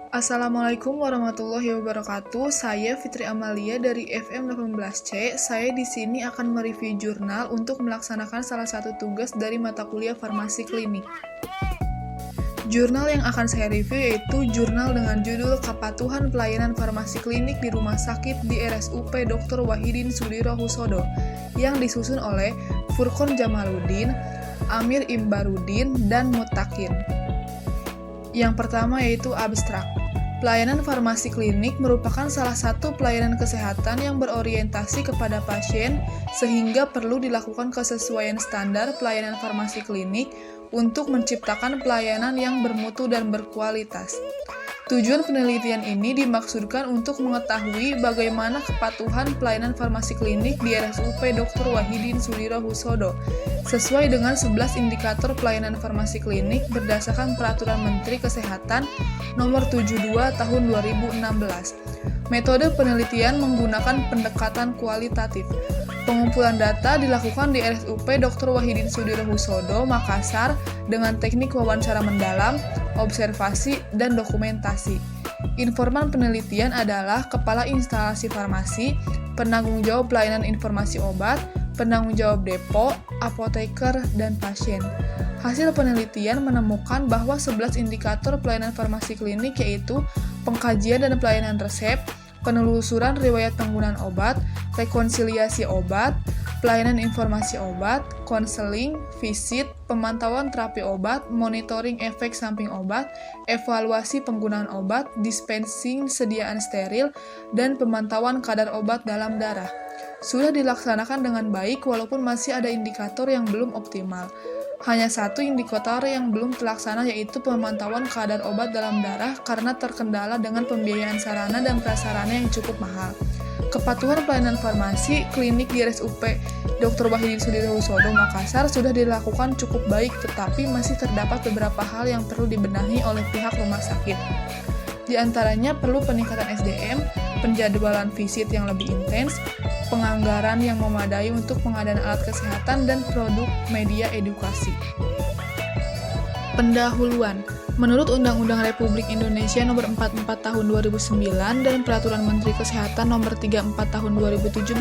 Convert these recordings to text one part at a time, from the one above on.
Assalamualaikum warahmatullahi wabarakatuh. Saya Fitri Amalia dari FM 18C. Saya di sini akan mereview jurnal untuk melaksanakan salah satu tugas dari mata kuliah farmasi klinik. Jurnal yang akan saya review yaitu jurnal dengan judul Kepatuhan Pelayanan Farmasi Klinik di Rumah Sakit di RSUP Dr. Wahidin Sudirohusodo yang disusun oleh Furqon Jamaluddin, Amir Imbarudin, dan Mutakin. Yang pertama yaitu abstrak. Pelayanan farmasi klinik merupakan salah satu pelayanan kesehatan yang berorientasi kepada pasien sehingga perlu dilakukan kesesuaian standar pelayanan farmasi klinik untuk menciptakan pelayanan yang bermutu dan berkualitas. Tujuan penelitian ini dimaksudkan untuk mengetahui bagaimana kepatuhan pelayanan farmasi klinik di RSUP Dr. Wahidin Sudirohusodo sesuai dengan 11 indikator pelayanan farmasi klinik berdasarkan Peraturan Menteri Kesehatan Nomor 72 Tahun 2016. Metode penelitian menggunakan pendekatan kualitatif. Pengumpulan data dilakukan di RSUP Dr. Wahidin Sudirohusodo, Makassar dengan teknik wawancara mendalam, observasi, dan dokumentasi. Informan penelitian adalah Kepala Instalasi Farmasi, penanggung jawab pelayanan informasi obat, penanggung jawab depo, apoteker, dan pasien. Hasil penelitian menemukan bahwa 11 indikator pelayanan farmasi klinik yaitu pengkajian dan pelayanan resep, penelusuran riwayat penggunaan obat, rekonsiliasi obat, pelayanan informasi obat, konseling, visit, pemantauan terapi obat, monitoring efek samping obat, evaluasi penggunaan obat, dispensing sediaan steril, dan pemantauan kadar obat dalam darah. Sudah dilaksanakan dengan baik walaupun masih ada indikator yang belum optimal. Hanya satu indikator yang belum terlaksana yaitu pemantauan kadar obat dalam darah karena terkendala dengan pembiayaan sarana dan prasarana yang cukup mahal. Kepatuhan pelayanan farmasi klinik di RSUP Dr. Wahidin Sudirohusodo, Makassar sudah dilakukan cukup baik tetapi masih terdapat beberapa hal yang perlu dibenahi oleh pihak rumah sakit. Di antaranya perlu peningkatan SDM, penjadwalan visit yang lebih intens, penganggaran yang memadai untuk pengadaan alat kesehatan dan produk media edukasi. Pendahuluan. Menurut Undang-Undang Republik Indonesia Nomor 44 Tahun 2009 dan Peraturan Menteri Kesehatan Nomor 34 Tahun 2017,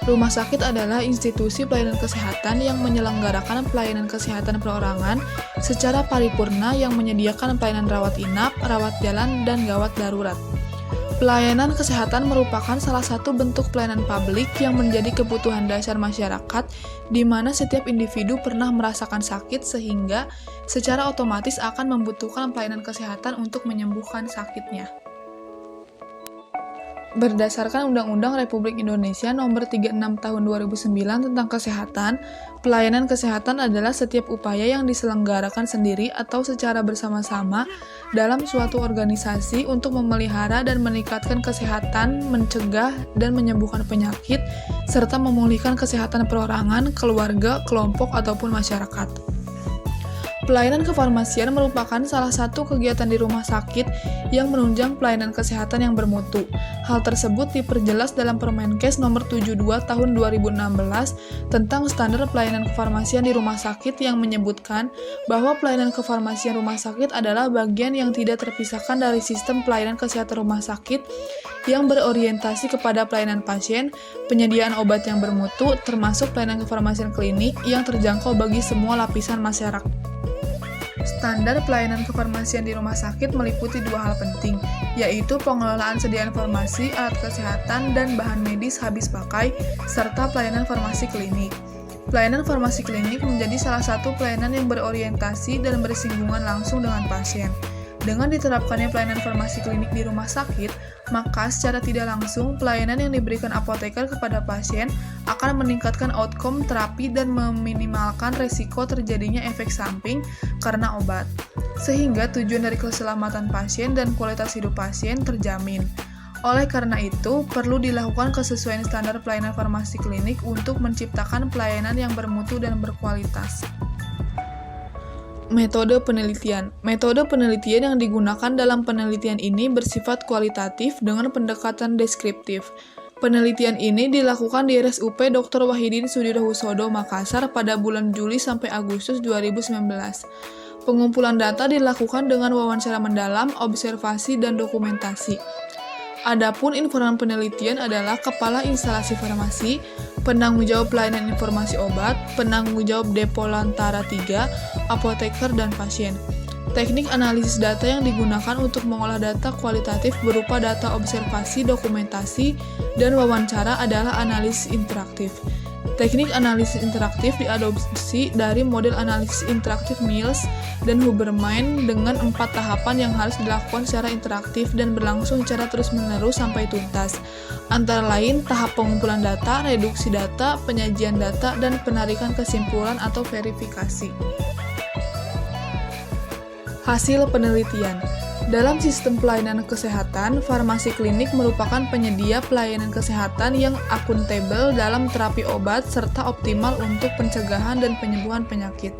rumah sakit adalah institusi pelayanan kesehatan yang menyelenggarakan pelayanan kesehatan perorangan secara paripurna yang menyediakan pelayanan rawat inap, rawat jalan, dan gawat darurat. Pelayanan kesehatan merupakan salah satu bentuk pelayanan publik yang menjadi kebutuhan dasar masyarakat, di mana setiap individu pernah merasakan sakit sehingga secara otomatis akan membutuhkan pelayanan kesehatan untuk menyembuhkan sakitnya. Berdasarkan Undang-Undang Republik Indonesia Nomor 36 Tahun 2009 tentang Kesehatan, pelayanan kesehatan adalah setiap upaya yang diselenggarakan sendiri atau secara bersama-sama dalam suatu organisasi untuk memelihara dan meningkatkan kesehatan, mencegah dan menyembuhkan penyakit, serta memulihkan kesehatan perorangan, keluarga, kelompok, ataupun masyarakat. Pelayanan kefarmasian merupakan salah satu kegiatan di rumah sakit yang menunjang pelayanan kesehatan yang bermutu. Hal tersebut diperjelas dalam Permenkes Nomor 72 Tahun 2016 tentang standar pelayanan kefarmasian di rumah sakit yang menyebutkan bahwa pelayanan kefarmasian rumah sakit adalah bagian yang tidak terpisahkan dari sistem pelayanan kesehatan rumah sakit yang berorientasi kepada pelayanan pasien, penyediaan obat yang bermutu, termasuk pelayanan kefarmasian klinik yang terjangkau bagi semua lapisan masyarakat. Standar pelayanan kefarmasian di rumah sakit meliputi dua hal penting, yaitu pengelolaan sediaan farmasi, alat kesehatan, dan bahan medis habis pakai, serta pelayanan farmasi klinik. Pelayanan farmasi klinik menjadi salah satu pelayanan yang berorientasi dan bersinggungan langsung dengan pasien. Dengan diterapkannya pelayanan farmasi klinik di rumah sakit, maka secara tidak langsung pelayanan yang diberikan apoteker kepada pasien akan meningkatkan outcome terapi dan meminimalkan resiko terjadinya efek samping karena obat, sehingga tujuan dari keselamatan pasien dan kualitas hidup pasien terjamin. Oleh karena itu, perlu dilakukan kesesuaian standar pelayanan farmasi klinik untuk menciptakan pelayanan yang bermutu dan berkualitas. Metode penelitian. Metode penelitian yang digunakan dalam penelitian ini bersifat kualitatif dengan pendekatan deskriptif. Penelitian ini dilakukan di RSUP Dr. Wahidin Sudirohusodo, Makassar pada bulan Juli sampai Agustus 2019. Pengumpulan data dilakukan dengan wawancara mendalam, observasi, dan dokumentasi. Adapun informan penelitian adalah kepala instalasi farmasi, penanggung jawab pelayanan informasi obat, penanggung jawab depo Lantara 3, apoteker, dan pasien. Teknik analisis data yang digunakan untuk mengolah data kualitatif berupa data observasi, dokumentasi, dan wawancara adalah analisis interaktif. Teknik analisis interaktif diadopsi dari model analisis interaktif Mills dan Huberman dengan 4 tahapan yang harus dilakukan secara interaktif dan berlangsung secara terus-menerus sampai tuntas. Antara lain, tahap pengumpulan data, reduksi data, penyajian data, dan penarikan kesimpulan atau verifikasi. Hasil penelitian. Dalam sistem pelayanan kesehatan, farmasi klinik merupakan penyedia pelayanan kesehatan yang akuntabel dalam terapi obat serta optimal untuk pencegahan dan penyembuhan penyakit.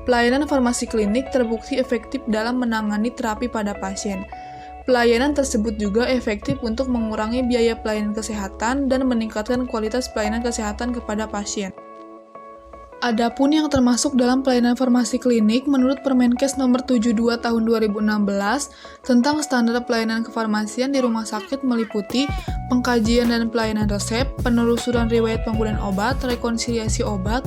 Pelayanan farmasi klinik terbukti efektif dalam menangani terapi pada pasien. Pelayanan tersebut juga efektif untuk mengurangi biaya pelayanan kesehatan dan meningkatkan kualitas pelayanan kesehatan kepada pasien. Adapun yang termasuk dalam pelayanan farmasi klinik menurut Permenkes Nomor 72 Tahun 2016 tentang standar pelayanan kefarmasian di rumah sakit meliputi pengkajian dan pelayanan resep, penelusuran riwayat penggunaan obat, rekonsiliasi obat,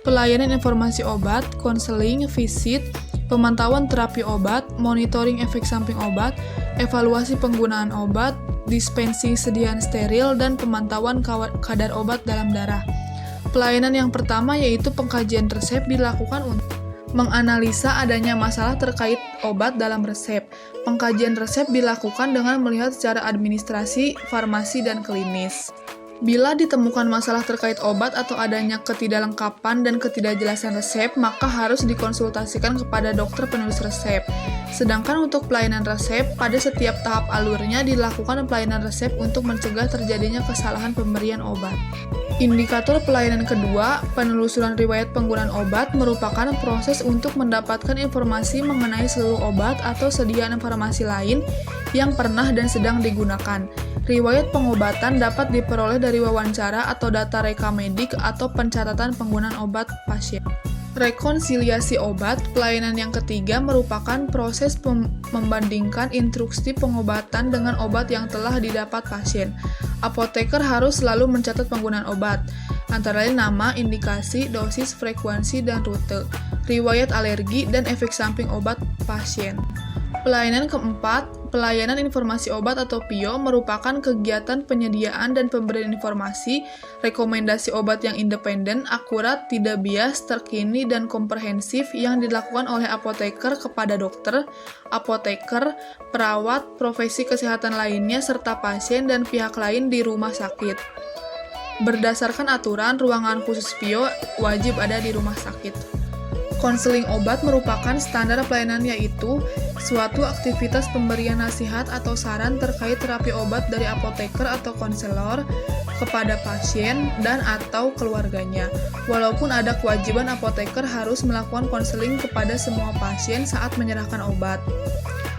pelayanan informasi obat, konseling, visit, pemantauan terapi obat, monitoring efek samping obat, evaluasi penggunaan obat, dispensing sediaan steril, dan pemantauan kadar obat dalam darah. Pelayanan yang pertama yaitu pengkajian resep dilakukan untuk menganalisa adanya masalah terkait obat dalam resep. Pengkajian resep dilakukan dengan melihat secara administrasi, farmasi, dan klinis. Bila ditemukan masalah terkait obat atau adanya ketidaklengkapan dan ketidakjelasan resep, maka harus dikonsultasikan kepada dokter penulis resep. Sedangkan untuk pelayanan resep, pada setiap tahap alurnya dilakukan pelayanan resep untuk mencegah terjadinya kesalahan pemberian obat. Indikator pelayanan kedua, penelusuran riwayat penggunaan obat merupakan proses untuk mendapatkan informasi mengenai seluruh obat atau sediaan farmasi lain yang pernah dan sedang digunakan. Riwayat pengobatan dapat diperoleh dari wawancara atau data reka medik atau pencatatan penggunaan obat pasien. Rekonsiliasi obat, pelayanan yang ketiga merupakan proses membandingkan instruksi pengobatan dengan obat yang telah didapat pasien. Apoteker harus selalu mencatat penggunaan obat, antara lain nama, indikasi, dosis, frekuensi, dan rute, riwayat alergi, dan efek samping obat pasien. Pelayanan keempat, pelayanan informasi obat atau PIO merupakan kegiatan penyediaan dan pemberian informasi, rekomendasi obat yang independen, akurat, tidak bias, terkini, dan komprehensif yang dilakukan oleh apoteker kepada dokter, apoteker, perawat, profesi kesehatan lainnya, serta pasien dan pihak lain di rumah sakit. Berdasarkan aturan, ruangan khusus PIO wajib ada di rumah sakit. Konseling obat merupakan standar pelayanan yaitu suatu aktivitas pemberian nasihat atau saran terkait terapi obat dari apoteker atau konselor kepada pasien dan atau keluarganya. Walaupun ada kewajiban apoteker harus melakukan konseling kepada semua pasien saat menyerahkan obat.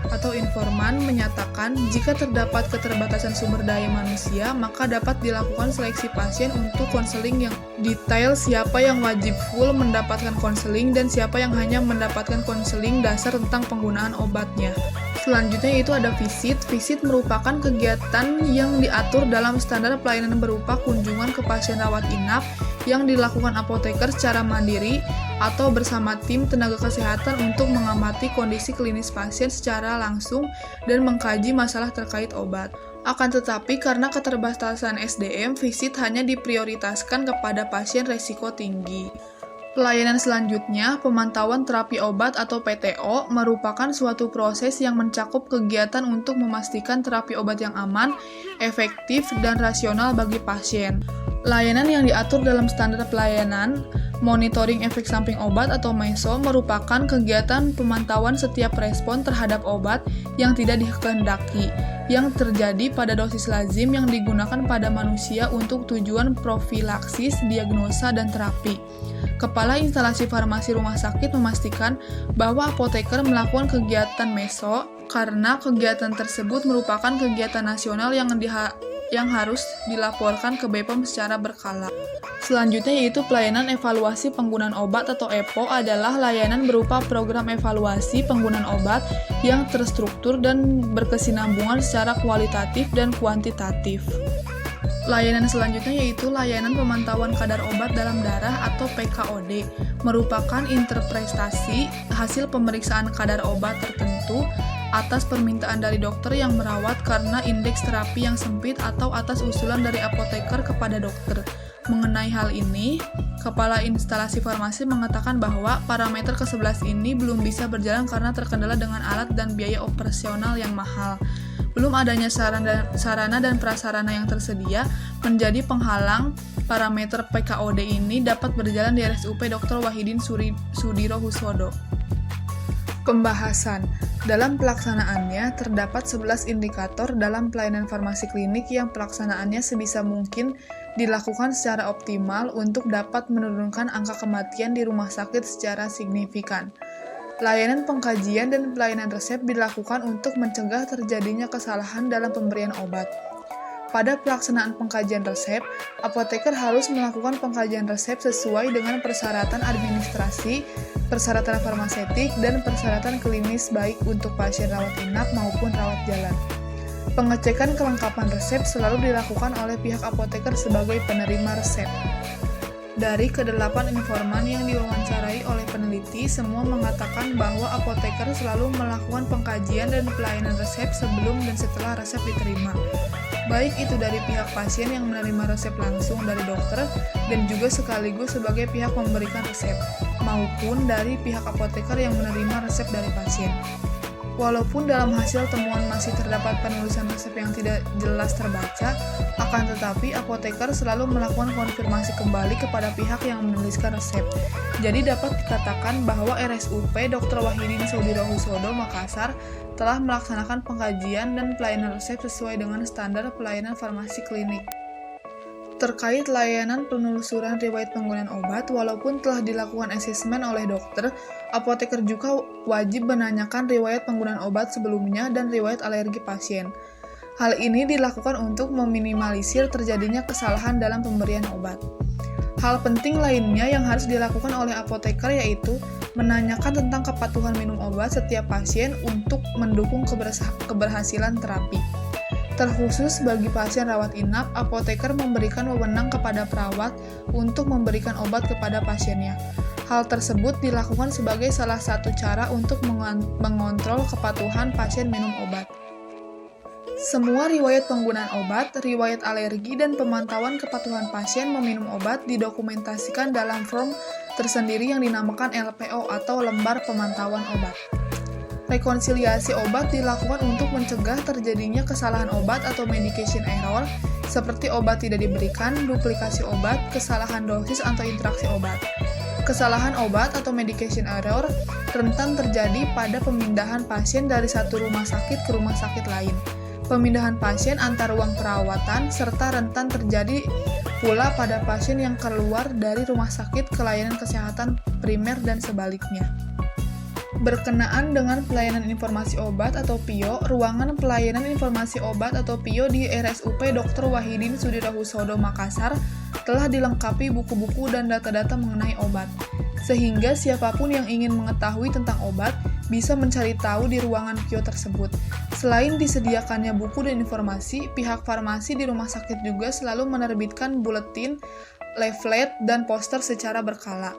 Atau informan menyatakan jika terdapat keterbatasan sumber daya manusia, maka dapat dilakukan seleksi pasien untuk konseling yang detail siapa yang wajib full mendapatkan konseling dan siapa yang hanya mendapatkan konseling dasar tentang penggunaan obatnya. Selanjutnya itu ada visit. Visit merupakan kegiatan yang diatur dalam standar pelayanan berupa kunjungan ke pasien rawat inap yang dilakukan apoteker secara mandiri atau bersama tim tenaga kesehatan untuk mengamati kondisi klinis pasien secara langsung dan mengkaji masalah terkait obat. Akan tetapi karena keterbatasan SDM, visit hanya diprioritaskan kepada pasien risiko tinggi. Pelayanan selanjutnya, pemantauan terapi obat atau PTO merupakan suatu proses yang mencakup kegiatan untuk memastikan terapi obat yang aman, efektif, dan rasional bagi pasien. Layanan yang diatur dalam standar pelayanan, monitoring efek samping obat atau MISO merupakan kegiatan pemantauan setiap respon terhadap obat yang tidak dikehendaki, yang terjadi pada dosis lazim yang digunakan pada manusia untuk tujuan profilaksis, diagnosa, dan terapi. Kepala instalasi farmasi rumah sakit memastikan bahwa apoteker melakukan kegiatan MESO karena kegiatan tersebut merupakan kegiatan nasional yang yang harus dilaporkan ke BPOM secara berkala. Selanjutnya yaitu pelayanan evaluasi penggunaan obat atau EPO adalah layanan berupa program evaluasi penggunaan obat yang terstruktur dan berkesinambungan secara kualitatif dan kuantitatif. Layanan selanjutnya yaitu layanan pemantauan kadar obat dalam darah atau PKOD, merupakan interpretasi hasil pemeriksaan kadar obat tertentu atas permintaan dari dokter yang merawat karena indeks terapi yang sempit atau atas usulan dari apoteker kepada dokter. Mengenai hal ini, Kepala Instalasi Farmasi mengatakan bahwa parameter ke-11 ini belum bisa berjalan karena terkendala dengan alat dan biaya operasional yang mahal. Belum adanya sarana dan prasarana yang tersedia menjadi penghalang parameter PKOD ini dapat berjalan di RSUP Dr. Wahidin Sudirohusodo. Pembahasan. Dalam pelaksanaannya, terdapat 11 indikator dalam pelayanan farmasi klinik yang pelaksanaannya sebisa mungkin dilakukan secara optimal untuk dapat menurunkan angka kematian di rumah sakit secara signifikan. Layanan pengkajian dan pelayanan resep dilakukan untuk mencegah terjadinya kesalahan dalam pemberian obat. Pada pelaksanaan pengkajian resep, apoteker harus melakukan pengkajian resep sesuai dengan persyaratan administrasi, persyaratan farmaseutik, dan persyaratan klinis baik untuk pasien rawat inap maupun rawat jalan. Pengecekan kelengkapan resep selalu dilakukan oleh pihak apoteker sebagai penerima resep. Dari ke-8 informan yang diwawancarai oleh peneliti, semua mengatakan bahwa apoteker selalu melakukan pengkajian dan pelayanan resep sebelum dan setelah resep diterima. Baik itu dari pihak pasien yang menerima resep langsung dari dokter dan juga sekaligus sebagai pihak memberikan resep, maupun dari pihak apoteker yang menerima resep dari pasien. Walaupun dalam hasil temuan masih terdapat penulisan resep yang tidak jelas terbaca, akan tetapi apoteker selalu melakukan konfirmasi kembali kepada pihak yang menuliskan resep. Jadi dapat dikatakan bahwa RSUP Dr. Wahidin Sudirohusodo Makassar telah melaksanakan pengkajian dan pelayanan resep sesuai dengan standar pelayanan farmasi klinik. Terkait layanan penelusuran riwayat penggunaan obat, walaupun telah dilakukan asesmen oleh dokter, apoteker juga wajib menanyakan riwayat penggunaan obat sebelumnya dan riwayat alergi pasien. Hal ini dilakukan untuk meminimalisir terjadinya kesalahan dalam pemberian obat. Hal penting lainnya yang harus dilakukan oleh apoteker yaitu menanyakan tentang kepatuhan minum obat setiap pasien untuk mendukung keberhasilan terapi. Terkhusus bagi pasien rawat inap, apoteker memberikan wewenang kepada perawat untuk memberikan obat kepada pasiennya. Hal tersebut dilakukan sebagai salah satu cara untuk mengontrol kepatuhan pasien minum obat. Semua riwayat penggunaan obat, riwayat alergi, dan pemantauan kepatuhan pasien meminum obat didokumentasikan dalam form tersendiri yang dinamakan LPO atau Lembar Pemantauan Obat. Rekonsiliasi obat dilakukan untuk mencegah terjadinya kesalahan obat atau medication error, seperti obat tidak diberikan, duplikasi obat, kesalahan dosis atau interaksi obat. Kesalahan obat atau medication error rentan terjadi pada pemindahan pasien dari satu rumah sakit ke rumah sakit lain, pemindahan pasien antar ruang perawatan, serta rentan terjadi pula pada pasien yang keluar dari rumah sakit ke layanan kesehatan primer dan sebaliknya. Berkenaan dengan pelayanan informasi obat atau PIO, ruangan pelayanan informasi obat atau PIO di RSUP Dr. Wahidin Sudirohusodo Makassar telah dilengkapi buku-buku dan data-data mengenai obat, sehingga siapapun yang ingin mengetahui tentang obat bisa mencari tahu di ruangan PIO tersebut. Selain disediakannya buku dan informasi, pihak farmasi di rumah sakit juga selalu menerbitkan buletin, leaflet, dan poster secara berkala.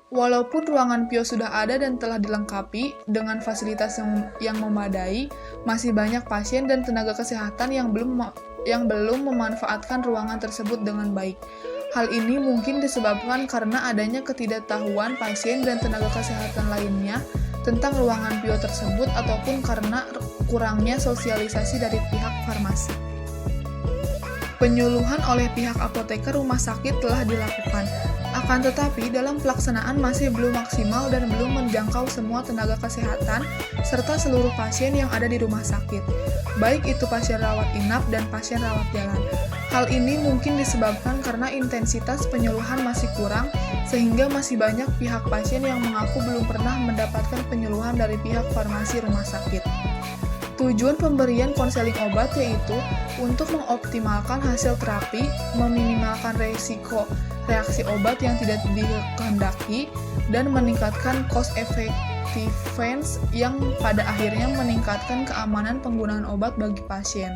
Walaupun ruangan PIO sudah ada dan telah dilengkapi dengan fasilitas yang memadai, masih banyak pasien dan tenaga kesehatan yang belum memanfaatkan ruangan tersebut dengan baik. Hal ini mungkin disebabkan karena adanya ketidaktahuan pasien dan tenaga kesehatan lainnya tentang ruangan PIO tersebut ataupun karena kurangnya sosialisasi dari pihak farmasi. Penyuluhan oleh pihak apoteker rumah sakit telah dilakukan. Akan tetapi, dalam pelaksanaan masih belum maksimal dan belum menjangkau semua tenaga kesehatan serta seluruh pasien yang ada di rumah sakit, baik itu pasien rawat inap dan pasien rawat jalan. Hal ini mungkin disebabkan karena intensitas penyuluhan masih kurang, sehingga masih banyak pihak pasien yang mengaku belum pernah mendapatkan penyuluhan dari pihak farmasi rumah sakit. Tujuan pemberian konseling obat yaitu untuk mengoptimalkan hasil terapi, meminimalkan resiko reaksi obat yang tidak dikehendaki, dan meningkatkan cost effectiveness yang pada akhirnya meningkatkan keamanan penggunaan obat bagi pasien.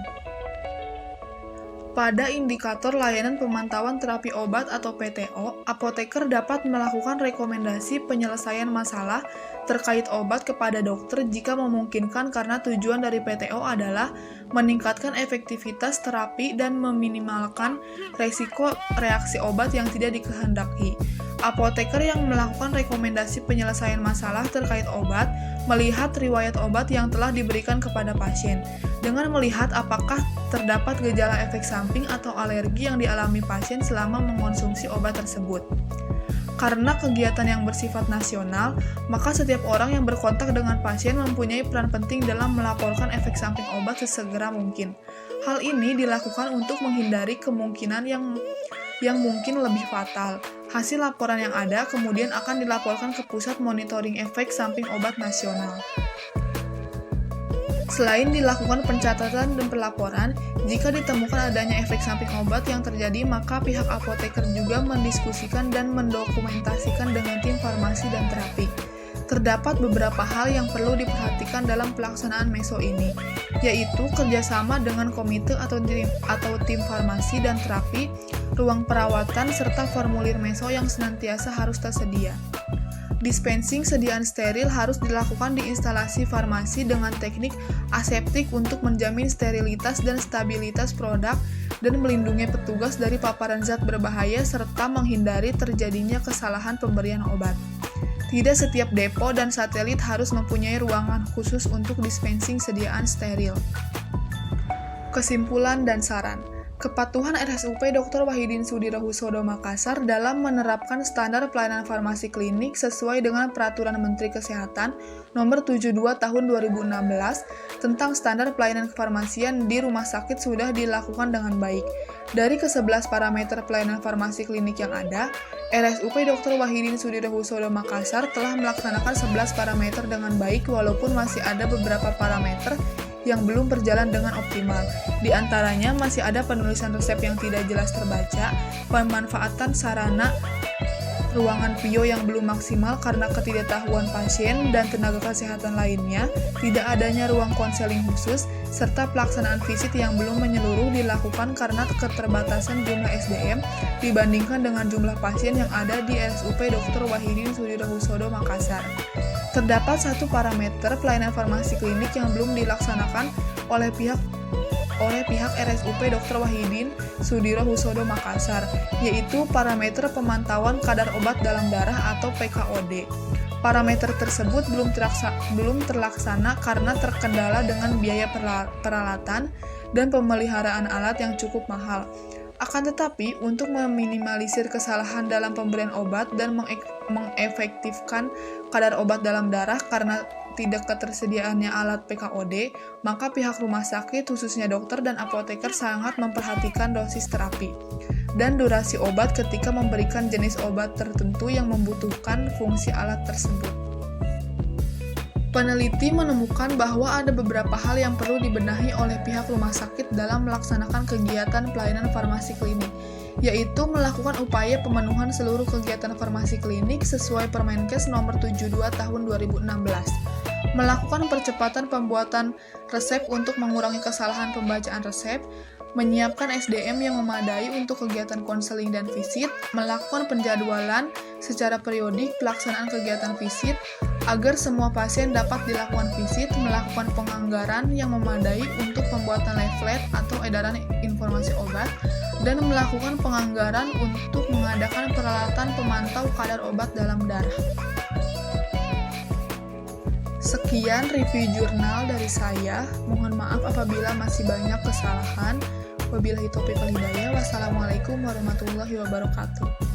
Pada indikator layanan pemantauan terapi obat atau PTO, apoteker dapat melakukan rekomendasi penyelesaian masalah terkait obat kepada dokter jika memungkinkan karena tujuan dari PTO adalah meningkatkan efektivitas terapi dan meminimalkan resiko reaksi obat yang tidak dikehendaki. Apoteker yang melakukan rekomendasi penyelesaian masalah terkait obat melihat riwayat obat yang telah diberikan kepada pasien. Dengan melihat apakah terdapat gejala efek samping atau alergi yang dialami pasien selama mengonsumsi obat tersebut. Karena kegiatan yang bersifat nasional, maka setiap orang yang berkontak dengan pasien mempunyai peran penting dalam melaporkan efek samping obat sesegera mungkin. Hal ini dilakukan untuk menghindari kemungkinan yang mungkin lebih fatal. Hasil laporan yang ada kemudian akan dilaporkan ke Pusat Monitoring Efek Samping Obat Nasional. Selain dilakukan pencatatan dan pelaporan, jika ditemukan adanya efek samping obat yang terjadi, maka pihak apoteker juga mendiskusikan dan mendokumentasikan dengan tim farmasi dan terapi. Terdapat beberapa hal yang perlu diperhatikan dalam pelaksanaan meso ini, yaitu kerjasama dengan komite atau tim farmasi dan terapi, ruang perawatan, serta formulir meso yang senantiasa harus tersedia. Dispensing sediaan steril harus dilakukan di instalasi farmasi dengan teknik aseptik untuk menjamin sterilitas dan stabilitas produk dan melindungi petugas dari paparan zat berbahaya serta menghindari terjadinya kesalahan pemberian obat. Tidak setiap depo dan satelit harus mempunyai ruangan khusus untuk dispensing sediaan steril. Kesimpulan dan saran. Kepatuhan RSUP Dr. Wahidin Sudirohusodo Makassar dalam menerapkan standar pelayanan farmasi klinik sesuai dengan Peraturan Menteri Kesehatan Nomor 72 Tahun 2016 tentang standar pelayanan kefarmasian di rumah sakit sudah dilakukan dengan baik. Dari ke-11 parameter pelayanan farmasi klinik yang ada, RSUP Dr. Wahidin Sudirohusodo Makassar telah melaksanakan 11 parameter dengan baik walaupun masih ada beberapa parameter yang belum berjalan dengan optimal. Di antaranya masih ada penulisan resep yang tidak jelas terbaca, pemanfaatan sarana ruangan PIO yang belum maksimal karena ketidaktahuan pasien dan tenaga kesehatan lainnya, tidak adanya ruang konseling khusus, serta pelaksanaan visit yang belum menyeluruh dilakukan karena keterbatasan jumlah SDM dibandingkan dengan jumlah pasien yang ada di RSUP Dr. Wahidin Sudirohusodo Makassar. Terdapat satu parameter pelayanan farmasi klinik yang belum dilaksanakan oleh pihak RSUP Dr. Wahidin Sudirohusodo Makassar, yaitu parameter pemantauan kadar obat dalam darah atau PKOD. Parameter tersebut belum terlaksana karena terkendala dengan biaya peralatan dan pemeliharaan alat yang cukup mahal. Akan tetapi, untuk meminimalisir kesalahan dalam pemberian obat dan mengefektifkan kadar obat dalam darah karena tidak ketersediaannya alat PKOD, maka pihak rumah sakit, khususnya dokter dan apoteker sangat memperhatikan dosis terapi dan durasi obat ketika memberikan jenis obat tertentu yang membutuhkan fungsi alat tersebut. Peneliti menemukan bahwa ada beberapa hal yang perlu dibenahi oleh pihak rumah sakit dalam melaksanakan kegiatan pelayanan farmasi klinik, yaitu melakukan upaya pemenuhan seluruh kegiatan farmasi klinik sesuai Permenkes Nomor 72 Tahun 2016, melakukan percepatan pembuatan resep untuk mengurangi kesalahan pembacaan resep, menyiapkan SDM yang memadai untuk kegiatan konseling dan visit, melakukan penjadwalan secara periodik pelaksanaan kegiatan visit, agar semua pasien dapat dilakukan visit, melakukan penganggaran yang memadai untuk pembuatan leaflet atau edaran informasi obat, dan melakukan penganggaran untuk mengadakan peralatan pemantau kadar obat dalam darah. Sekian review jurnal dari saya. Mohon maaf apabila masih banyak kesalahan. Wabillahi taufiq wal hidayah. Wassalamualaikum warahmatullahi wabarakatuh.